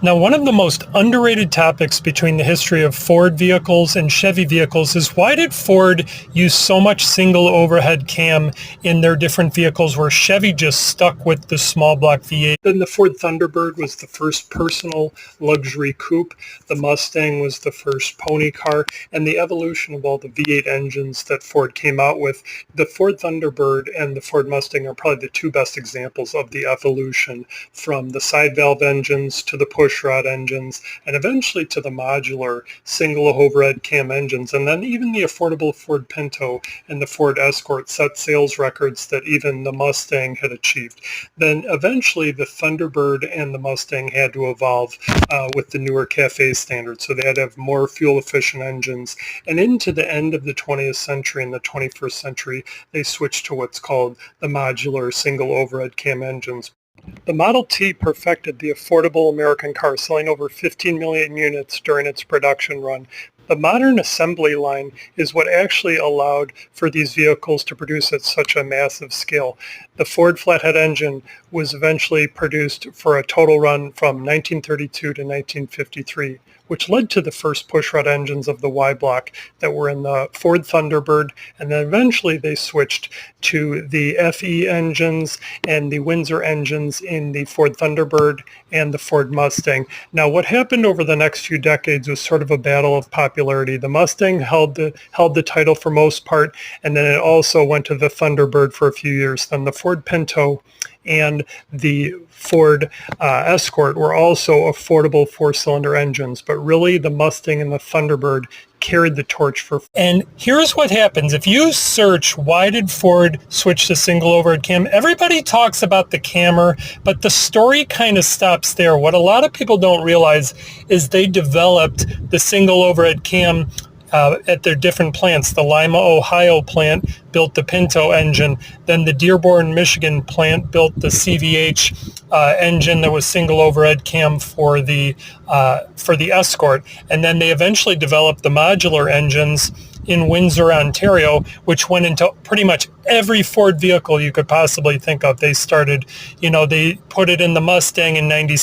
Now, one of the most underrated topics between the history of Ford vehicles and Chevy vehicles is why did Ford use so much single overhead cam in their different vehicles where Chevy just stuck with the small block V8? Then the Ford Thunderbird was the first personal luxury coupe. The Mustang was the first pony car, and the evolution of all the V8 engines that Ford came out with. The Ford Thunderbird and the Ford Mustang are probably the two best examples of the evolution from the side valve engines to the push rod engines, and eventually to the modular single overhead cam engines. And then even the affordable Ford Pinto and the Ford Escort set sales records that even the Mustang had achieved. Then eventually the Thunderbird and the Mustang had to evolve with the newer CAFE standards. So they had to have more fuel efficient engines. And into the end of the 20th century and the 21st century, they switched to what's called the modular single overhead cam engines. The Model T perfected the affordable American car, selling over 15 million units during its production run. The modern assembly line is what actually allowed for these vehicles to produce at such a massive scale. The Ford flathead engine was eventually produced for a total run from 1932 to 1953, which led to the first pushrod engines of the Y block that were in the Ford Thunderbird, and then eventually they switched to the FE engines and the Windsor engines in the Ford Thunderbird and the Ford Mustang. Now, what happened over the next few decades was sort of a battle of popularity. The Mustang held the title for most part, and then it also went to the Thunderbird for a few years. Then the Ford Pinto and the Ford Escort were also affordable four-cylinder engines, but really the Mustang and the Thunderbird carried the torch for. And here's what happens. If you search, why did Ford switch to single overhead cam? Everybody talks about the camera, but the story kind of stops there. What a lot of people don't realize is they developed the single overhead cam at their different plants. The Lima, Ohio plant built the Pinto engine. Then the Dearborn, Michigan plant built the CVH engine that was single overhead cam for the Escort. And then they eventually developed the modular engines in Windsor, Ontario, which went into pretty much every Ford vehicle you could possibly think of. They started, they put it in the Mustang in 96.